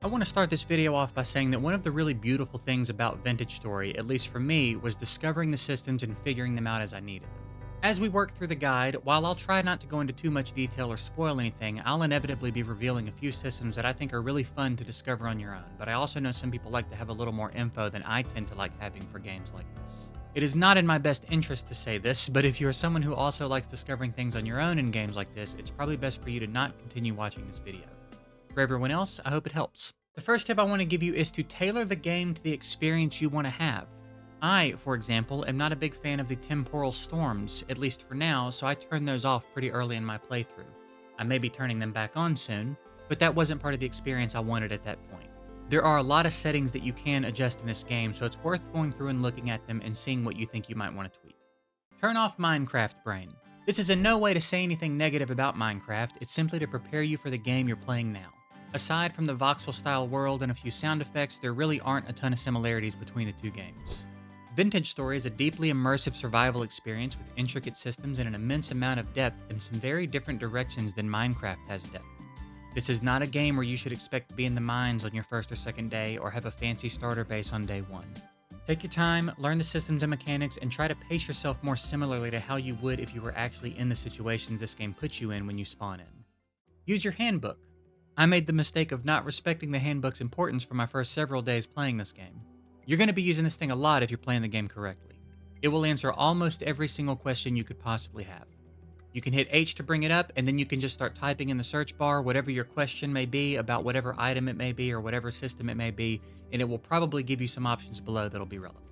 I want to start this video off by saying that one of the really beautiful things about Vintage Story, at least for me, was discovering the systems and figuring them out as I needed them. As we work through the guide, while I'll try not to go into too much detail or spoil anything, I'll inevitably be revealing a few systems that I think are really fun to discover on your own, but I also know some people like to have a little more info than I tend to like having for games like this. It is not in my best interest to say this, but if you are someone who also likes discovering things on your own in games like this, it's probably best for you to not continue watching this video. For everyone else, I hope it helps. The first tip I want to give you is to tailor the game to the experience you want to have. I, for example, am not a big fan of the temporal storms, at least for now, so I turned those off pretty early in my playthrough. I may be turning them back on soon, but that wasn't part of the experience I wanted at that point. There are a lot of settings that you can adjust in this game, so it's worth going through and looking at them and seeing what you think you might want to tweak. Turn off Minecraft Brain. This is in no way to say anything negative about Minecraft, it's simply to prepare you for the game you're playing now. Aside from the voxel-style world and a few sound effects, there really aren't a ton of similarities between the two games. Vintage Story is a deeply immersive survival experience with intricate systems and an immense amount of depth in some very different directions than Minecraft has depth. This is not a game where you should expect to be in the mines on your first or second day or have a fancy starter base on day one. Take your time, learn the systems and mechanics, and try to pace yourself more similarly to how you would if you were actually in the situations this game puts you in when you spawn in. Use your handbook. I made the mistake of not respecting the handbook's importance for my first several days playing this game. You're going to be using this thing a lot if you're playing the game correctly. It will answer almost every single question you could possibly have. You can hit H to bring it up, and then you can just start typing in the search bar whatever your question may be about whatever item it may be or whatever system it may be, and it will probably give you some options below that'll be relevant.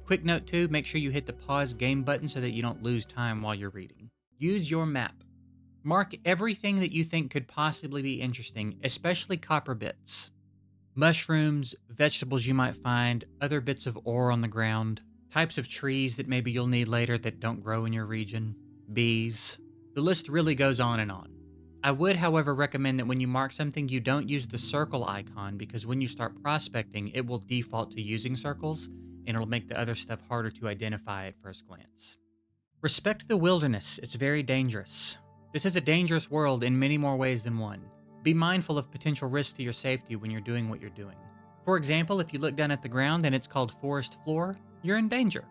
Quick note too, make sure you hit the pause game button so that you don't lose time while you're reading. Use your map. Mark everything that you think could possibly be interesting, especially copper bits. Mushrooms, vegetables you might find, other bits of ore on the ground, types of trees that maybe you'll need later that don't grow in your region, bees. The list really goes on and on. I would, however, recommend that when you mark something, you don't use the circle icon because when you start prospecting, it will default to using circles and it'll make the other stuff harder to identify at first glance. Respect the wilderness. It's very dangerous. This is a dangerous world in many more ways than one. Be mindful of potential risks to your safety when you're doing what you're doing. For example, if you look down at the ground and it's called forest floor, you're in danger.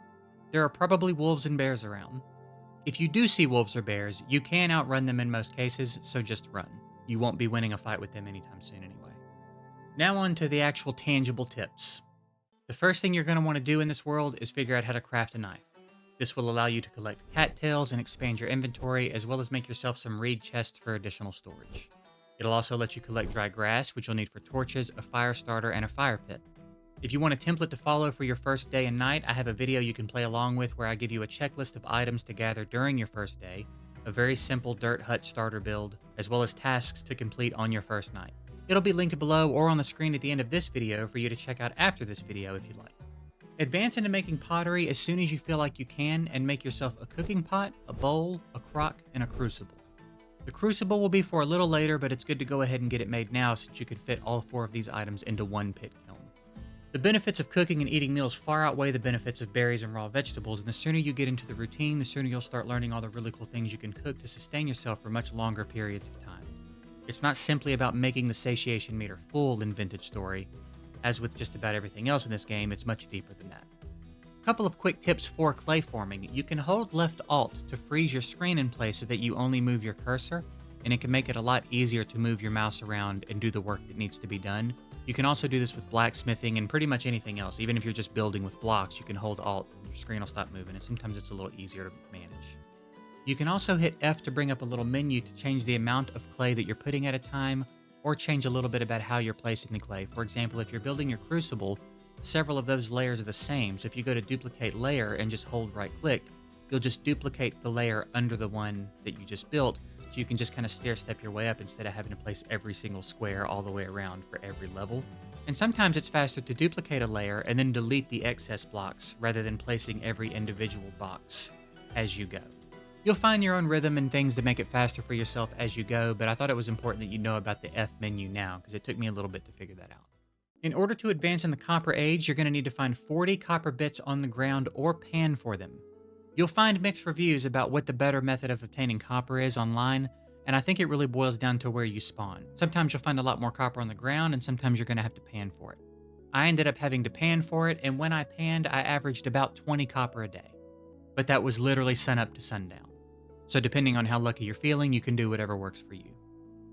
There are probably wolves and bears around. If you do see wolves or bears, you can outrun them in most cases, so just run. You won't be winning a fight with them anytime soon anyway. Now on to the actual tangible tips. The first thing you're going to want to do in this world is figure out how to craft a knife. This will allow you to collect cattails and expand your inventory, as well as make yourself some reed chests for additional storage. It'll also let you collect dry grass, which you'll need for torches, a fire starter, and a fire pit. If you want a template to follow for your first day and night, I have a video you can play along with where I give you a checklist of items to gather during your first day, a very simple dirt hut starter build, as well as tasks to complete on your first night. It'll be linked below or on the screen at the end of this video for you to check out after this video if you'd like. Advance into making pottery as soon as you feel like you can and make yourself a cooking pot, a bowl, a crock, and a crucible. The crucible will be for a little later, but it's good to go ahead and get it made now since you can fit all 4 of these items into one pit kiln. The benefits of cooking and eating meals far outweigh the benefits of berries and raw vegetables, and the sooner you get into the routine, the sooner you'll start learning all the really cool things you can cook to sustain yourself for much longer periods of time. It's not simply about making the satiation meter full in Vintage Story. As with just about everything else in this game, it's much deeper than that. Couple of quick tips for clay forming. You can hold left Alt to freeze your screen in place so that you only move your cursor, and it can make it a lot easier to move your mouse around and do the work that needs to be done. You can also do this with blacksmithing and pretty much anything else. Even if you're just building with blocks, you can hold Alt and your screen will stop moving, and sometimes it's a little easier to manage. You can also hit F to bring up a little menu to change the amount of clay that you're putting at a time, or change a little bit about how you're placing the clay. For example, if you're building your crucible, several of those layers are the same, so if you go to duplicate layer and just hold right click, you'll just duplicate the layer under the one that you just built, so you can just kind of stair step your way up instead of having to place every single square all the way around for every level. And sometimes it's faster to duplicate a layer and then delete the excess blocks rather than placing every individual box as you go. You'll find your own rhythm and things to make it faster for yourself as you go, but I thought it was important that you know about the F menu now because it took me a little bit to figure that out. In order to advance in the copper age, you're going to need to find 40 copper bits on the ground or pan for them. You'll find mixed reviews about what the better method of obtaining copper is online, and I think it really boils down to where you spawn. Sometimes you'll find a lot more copper on the ground, and sometimes you're going to have to pan for it. I ended up having to pan for it, and when I panned, I averaged about 20 copper a day. But that was literally sun up to sundown. So depending on how lucky you're feeling, you can do whatever works for you.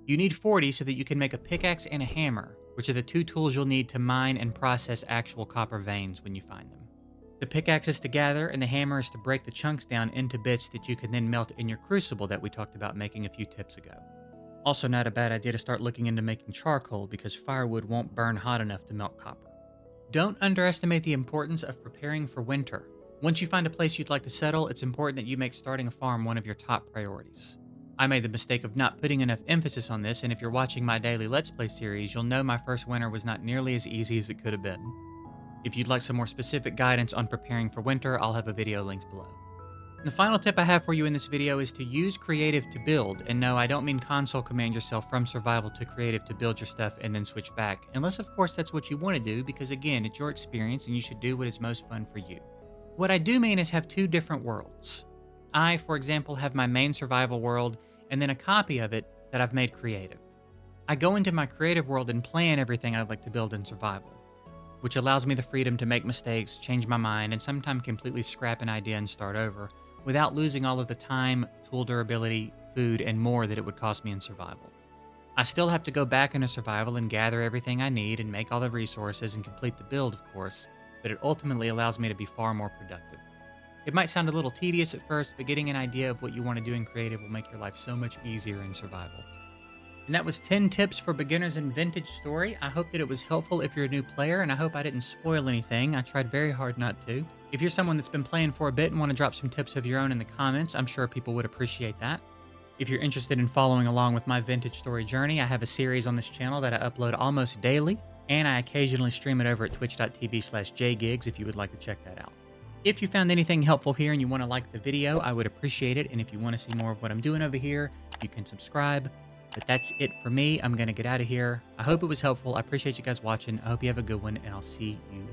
You need 40 so that you can make a pickaxe and a hammer, which are the two tools you'll need to mine and process actual copper veins when you find them. The pickaxe is to gather, and the hammer is to break the chunks down into bits that you can then melt in your crucible that we talked about making a few tips ago. Also not a bad idea to start looking into making charcoal because firewood won't burn hot enough to melt copper. Don't underestimate the importance of preparing for winter. Once you find a place you'd like to settle, it's important that you make starting a farm one of your top priorities. I made the mistake of not putting enough emphasis on this, and if you're watching my daily Let's Play series, you'll know my first winter was not nearly as easy as it could have been. If you'd like some more specific guidance on preparing for winter, I'll have a video linked below. The final tip I have for you in this video is to use creative to build, and no, I don't mean console command yourself from survival to creative to build your stuff and then switch back, unless of course that's what you want to do, because again, it's your experience and you should do what is most fun for you. What I do mean is have two different worlds. I, for example, have my main survival world and then a copy of it that I've made creative. I go into my creative world and plan everything I'd like to build in survival, which allows me the freedom to make mistakes, change my mind, and sometimes completely scrap an idea and start over, without losing all of the time, tool durability, food, and more that it would cost me in survival. I still have to go back into survival and gather everything I need and make all the resources and complete the build, of course, but it ultimately allows me to be far more productive. It might sound a little tedious at first, but getting an idea of what you want to do in creative will make your life so much easier in survival. And that was 10 tips for beginners in Vintage Story. I hope that it was helpful if you're a new player, and I hope I didn't spoil anything. I tried very hard not to. If you're someone that's been playing for a bit and want to drop some tips of your own in the comments, I'm sure people would appreciate that. If you're interested in following along with my Vintage Story journey, I have a series on this channel that I upload almost daily, and I occasionally stream it over at twitch.tv/jgigs if you would like to check that out. If you found anything helpful here and you want to like the video, I would appreciate it, and if you want to see more of what I'm doing over here, you can subscribe. But that's it for me. I'm going to get out of here. I hope it was helpful. I appreciate you guys watching. I hope you have a good one, and I'll see you